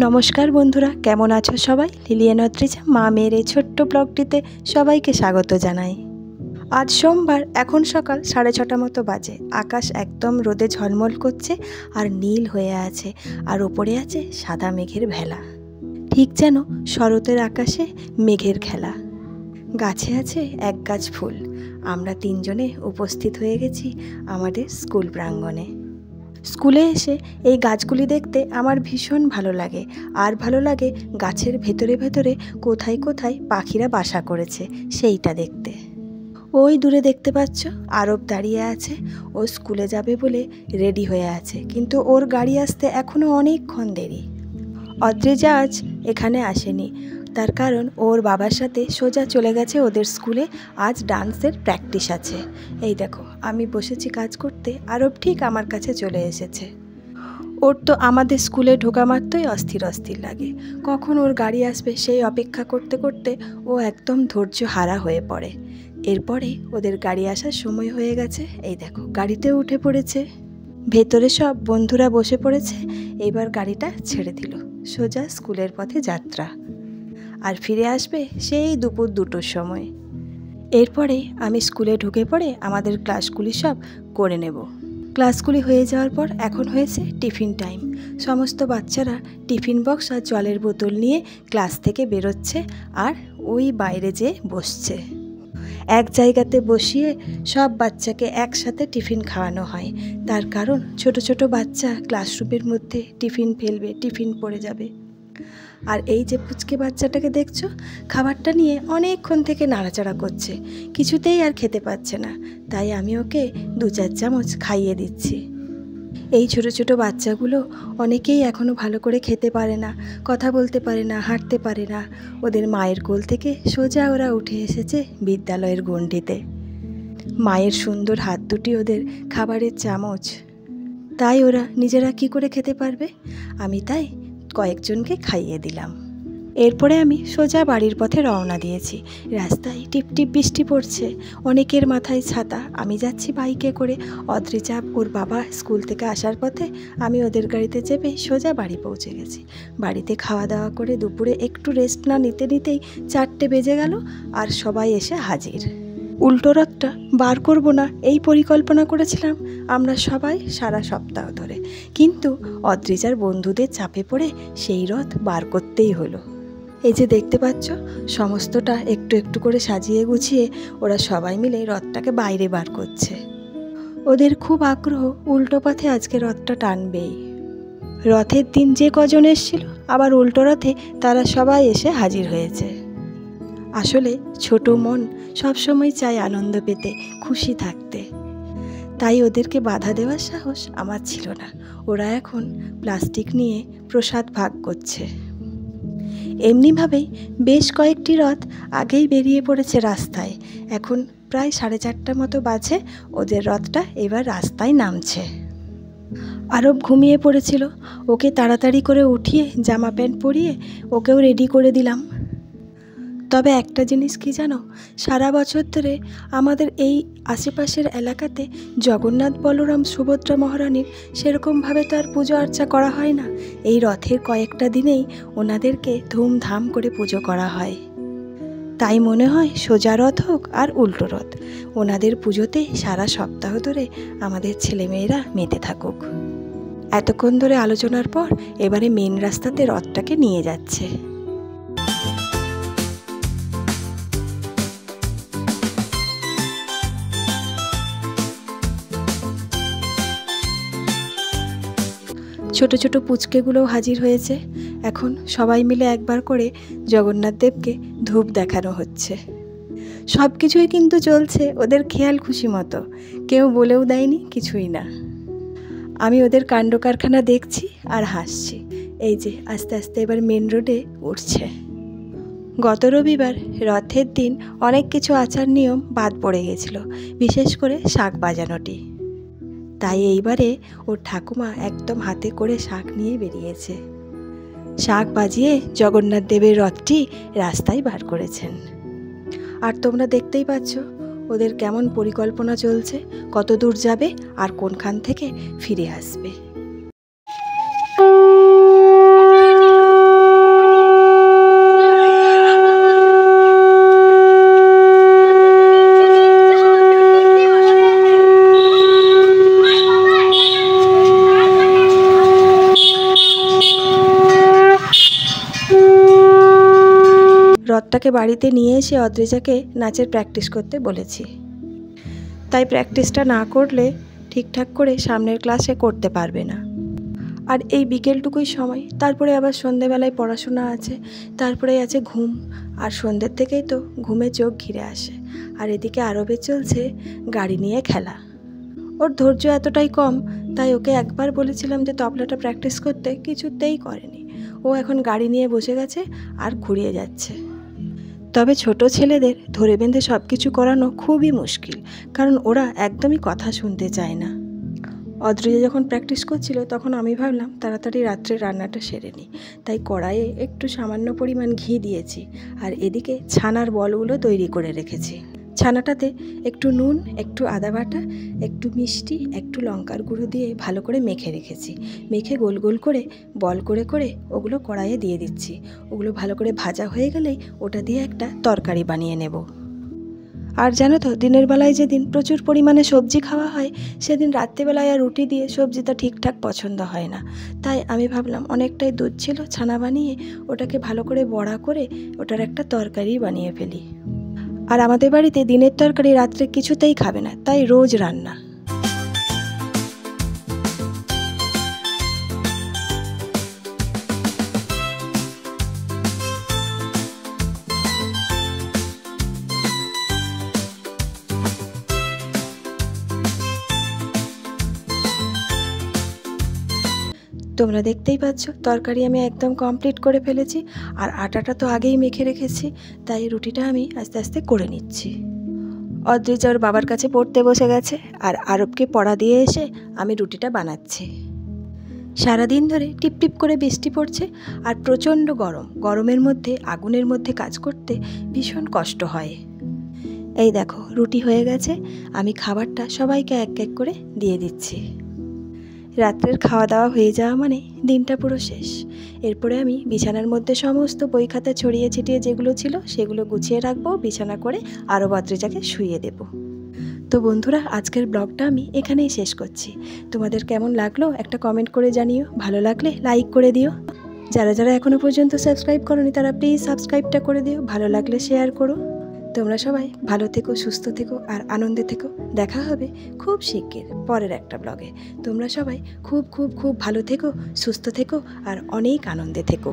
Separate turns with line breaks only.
নমস্কার বন্ধুরা, কেমন আছো সবাই? লিলিয়ান অদ্রিজা মা মেয়ের এই ছোট্ট ব্লগটিতে সবাইকে স্বাগত জানাই। আজ সোমবার, এখন সকাল 6:30 মতো বাজে। আকাশ একদম রোদে ঝলমল করছে আর নীল হয়ে আছে, আর ওপরে আছে সাদা মেঘের ভেলা, ঠিক যেন শরতের আকাশে মেঘের খেলা। গাছে আছে এক গাছ ফুল। আমরা তিনজনে উপস্থিত হয়ে গেছি আমাদের স্কুল প্রাঙ্গণে। স্কুলে এসে এই গাছগুলি দেখতে আমার ভীষণ ভালো লাগে, আর ভালো লাগে গাছের ভেতরে ভেতরে কোথায় কোথায় পাখিরা বাসা করেছে সেইটা দেখতে। ওই দূরে দেখতে পাচ্ছ আরব দাঁড়িয়ে আছে, ও স্কুলে যাবে বলে রেডি হয়ে আছে, কিন্তু ওর গাড়ি আসতে এখনও অনেকক্ষণ দেরি। অদ্রিজা আজ এখানে আসেনি, তার কারণ ওর বাবার সাথে সোজা চলে গেছে ওদের স্কুলে। আজ ডান্সের প্র্যাকটিস আছে। এই দেখো, আমি বসেছি কাজ করতে, আরব ঠিক আমার কাছে চলে এসেছে। ওর তো আমাদের স্কুলে ঢোকা মাত্রই অস্থির অস্থির লাগে, কখন ওর গাড়ি আসবে সেই অপেক্ষা করতে করতে ও একদম ধৈর্য হারা হয়ে পড়ে। এরপরে ওদের গাড়ি আসার সময় হয়ে গেছে। এই দেখো, গাড়িতে উঠে পড়েছে, ভেতরে সব বন্ধুরা বসে পড়েছে। এবার গাড়িটা ছেড়ে দিল, সোজা স্কুলের পথে যাত্রা, আর ফিরে আসবে সেই দুপুর 2টোর সময়। এরপরে আমি স্কুলে ঢুকে পড়ে আমাদের ক্লাসগুলি সব করে নেব। ক্লাসগুলি হয়ে যাওয়ার পর এখন হয়েছে টিফিন টাইম। সমস্ত বাচ্চারা টিফিন বক্স আর জলের বোতল নিয়ে ক্লাস থেকে বেরোচ্ছে, আর ওই বাইরে যেয়ে বসছে। এক জায়গাতে বসিয়ে সব বাচ্চাকে একসাথে টিফিন খাওয়ানো হয়, তার কারণ ছোট ছোট বাচ্চা ক্লাসরুমের মধ্যে টিফিন ফেলবে, টিফিন পড়ে যাবে। আর এই যে পুচকে বাচ্চাটাকে দেখছো, খাবারটা নিয়ে অনেকক্ষণ থেকে নাড়াচাড়া করছে, কিছুতেই আর খেতে পাচ্ছে না। তাই আমি ওকে 2-4 চামচ খাইয়ে দিচ্ছি। এই ছোট ছোট বাচ্চাগুলো অনেকেই এখনও ভালো করে খেতে পারে না, কথা বলতে পারে না, হাঁটতে পারে না। ওদের মায়ের কোল থেকে সোজা ওরা উঠে এসেছে বিদ্যালয়ের গণ্ডিতে। মায়ের সুন্দর হাত দুটি ওদের খাবারের চামচ, তাই ওরা নিজেরা কি করে খেতে পারবে? আমি তাই কয়েকজনকে খাইয়ে দিলাম। এরপরে আমি সোজা বাড়ির পথে রওনা দিয়েছি। রাস্তায় টিপটিপ বৃষ্টি পড়ছে, অনেকের মাথায় ছাতা। আমি যাচ্ছি বাইকে করে। অদ্রিজা ওর বাবা স্কুল থেকে আসার পথে আমি ওদের গাড়িতে চেপে সোজা বাড়ি পৌঁছে গেছি। বাড়িতে খাওয়া দাওয়া করে দুপুরে একটু রেস্ট না নিতে নিতেই 4টে বেজে গেল, আর সবাই এসে হাজির। উল্টো রথটা বার করব না এই পরিকল্পনা করেছিলাম আমরা সবাই সারা সপ্তাহ ধরে, কিন্তু অদ্রিজার বন্ধুদের চাপে পড়ে সেই রথ বার করতেই হলো। এই যে দেখতে পাচ্ছ, সমস্তটা একটু একটু করে সাজিয়ে গুছিয়ে ওরা সবাই মিলে রথটাকে বাইরে বার করছে। ওদের খুব আগ্রহ, উল্টো পথে আজকে রথটা টানবেই। রথের দিন যে কজন এসেছিল, আবার উল্টো রথে তারা সবাই এসে হাজির হয়েছে। আসলে ছোট মন সবসময় চায় আনন্দ পেতে, খুশি থাকতে, তাই ওদেরকে বাধা দেওয়ার সাহস আমার ছিল না। ওরা এখন প্লাস্টিক নিয়ে প্রসাদ ভাগ করছে। এমনিভাবেই বেশ কয়েকটি রথ আগেই বেরিয়ে পড়েছে রাস্তায়। এখন প্রায় 4:30 মতো বাজে, ওদের রথটা এবার রাস্তায় নামছে। আরব ঘুমিয়ে পড়েছিল, ওকে তাড়াতাড়ি করে উঠিয়ে জামা প্যান্ট পরিয়ে ওকেও রেডি করে দিলাম। তবে একটা জিনিস কি জানো, সারা বছর ধরে আমাদের এই আশেপাশের এলাকাতে জগন্নাথ বলরাম সুভদ্রা মহারানীর সেরকমভাবে তো আর পুজো আর্চা করা হয় না। এই রথের কয়েকটা দিনেই ওনাদেরকে ধুমধাম করে পুজো করা হয়। তাই মনে হয় সোজা রথ হোক আর উল্টো রথ, ওনাদের পুজোতে সারা সপ্তাহ ধরে আমাদের ছেলেমেয়েরা মেতে থাকুক। এতক্ষণ ধরে আলোচনার পর এবারে মেন রাস্তাতে রথটাকে নিয়ে যাচ্ছে। ছোট ছোট পুচকেগুলোও হাজির হয়েছে। এখন সবাই মিলে একবার করে জগন্নাথ দেবকে ধূপ দেখানো হচ্ছে। সব কিছুই কিন্তু চলছে ওদের খেয়াল খুশি মতো, কেউ বলেও দেয়নি কিছুই না। আমি ওদের কাণ্ড কারখানা দেখছি আর হাসছি। এই যে আস্তে আস্তে এবার মেন রোডে উঠছে। গত রবিবার রথের দিন অনেক কিছু আচার নিয়ম বাদ পড়ে গেছিল, বিশেষ করে শাঁখ বাজানোটি। তাই এইবারে ওর ঠাকুমা একদম হাতে করে শাঁখ নিয়ে বেরিয়েছে। শাঁখ বাজিয়ে জগন্নাথ দেবের রথটি রাস্তায় বার করেছেন। আর তোমরা দেখতেই পাচ্ছ ওদের কেমন পরিকল্পনা চলছে, কত দূর যাবে আর কোনখান থেকে ফিরে আসবে। রথটাকে বাড়িতে নিয়ে এসে অদ্রিজাকে নাচের প্র্যাকটিস করতে বলেছি। তাই প্র্যাকটিসটা না করলে ঠিকঠাক করে সামনের ক্লাসে করতে পারবে না। আর এই বিকেলটুকুই সময়, তারপরে আবার সন্ধেবেলায় পড়াশোনা আছে, তারপরে আছে ঘুম, আর সন্ধ্যের থেকেই তো ঘুমে চোখ ঘিরে আসে। আর এদিকে আরবে চলছে গাড়ি নিয়ে খেলা। ওর ধৈর্য এতটাই কম, তাই ওকে একবার বলেছিলাম যে তবলাটা প্র্যাকটিস করতে, কিছুতেই করেনি। ও এখন গাড়ি নিয়ে বসে গেছে আর ঘুরিয়ে যাচ্ছে। তবে ছোট ছেলেদের ধরে বেঁধে সব কিছু করানো খুবই মুশকিল, কারণ ওরা একদমই কথা শুনতে চায় না। অদ্রিজা যখন প্র্যাকটিস করছিল তখন আমি ভাবলাম তাড়াতাড়ি রাত্রে রান্নাটা সেরে নিই, তাই কড়াইয়ে একটু সামান্য পরিমাণ ঘি দিয়েছি, আর এদিকে ছানার বলগুলো তৈরি করে রেখেছি। ছানাটাতে একটু নুন, একটু আদা বাটা, একটু মিষ্টি, একটু লঙ্কার গুঁড়ো দিয়ে ভালো করে মেখে রেখেছি। মেখে গোল গোল করে বল করে করে ওগুলো কড়াইয়ে দিয়ে দিচ্ছি। ওগুলো ভালো করে ভাজা হয়ে গেলেই ওটা দিয়ে একটা তরকারি বানিয়ে নেব। আর জানো তো, দিনের বেলায় যেদিন প্রচুর পরিমাণে সবজি খাওয়া হয়, সেদিন রাত্রিবেলায় আর রুটি দিয়ে সবজিটা ঠিকঠাক পছন্দ হয় না। তাই আমি ভাবলাম অনেকটাই দুধ ছিল, ছানা বানিয়ে ওটাকে ভালো করে বড়া করে ওটার একটা তরকারি বানিয়ে ফেলি। আর আমাদের বাড়িতে দিনের তরকারি রাত্রে কিছুতেই খাবে না, তাই রোজ রান্না। তোমরা দেখতেই পাচ্ছ তরকারি আমি একদম কমপ্লিট করে ফেলেছি, আর আটাটা তো আগেই মেখে রেখেছি, তাই রুটিটা আমি আস্তে আস্তে করে নিচ্ছি। অদ্রিজা ওর বাবার কাছে পড়তে বসে গেছে, আর আরবকে পড়া দিয়ে এসে আমি রুটিটা বানাচ্ছি। সারাদিন ধরে টিপটিপ করে বৃষ্টি পড়ছে, আর প্রচণ্ড গরম। গরমের মধ্যে আগুনের মধ্যে কাজ করতে ভীষণ কষ্ট হয়। এই দেখো রুটি হয়ে গেছে, আমি খাবারটা সবাইকে এক এক করে দিয়ে দিচ্ছি। রাত্রের খাওয়া দাওয়া হয়ে যাওয়া মানে দিনটা পুরো শেষ। এরপরে আমি বিছানার মধ্যে সমস্ত বই খাতা ছড়িয়ে ছিটিয়ে যেগুলো ছিল সেগুলো গুছিয়ে রাখবো, বিছানা করে আরও অদ্রিজাকে শুইয়ে দেব। তো বন্ধুরা, আজকের ব্লগটা আমি এখানেই শেষ করছি। তোমাদের কেমন লাগলো একটা কমেন্ট করে জানিও, ভালো লাগলে লাইক করে দিও। যারা যারা এখনও পর্যন্ত সাবস্ক্রাইব করোনি তারা প্লিজ সাবস্ক্রাইবটা করে দিও, ভালো লাগলে শেয়ার করো। তোমরা সবাই ভালো থেকো, সুস্থ থেকো আর আনন্দে থেকো। দেখা হবে খুব শিগগির পরের একটা ব্লগে। তোমরা সবাই খুব খুব খুব ভালো থেকো, সুস্থ থেকো আর অনেক আনন্দে থেকো।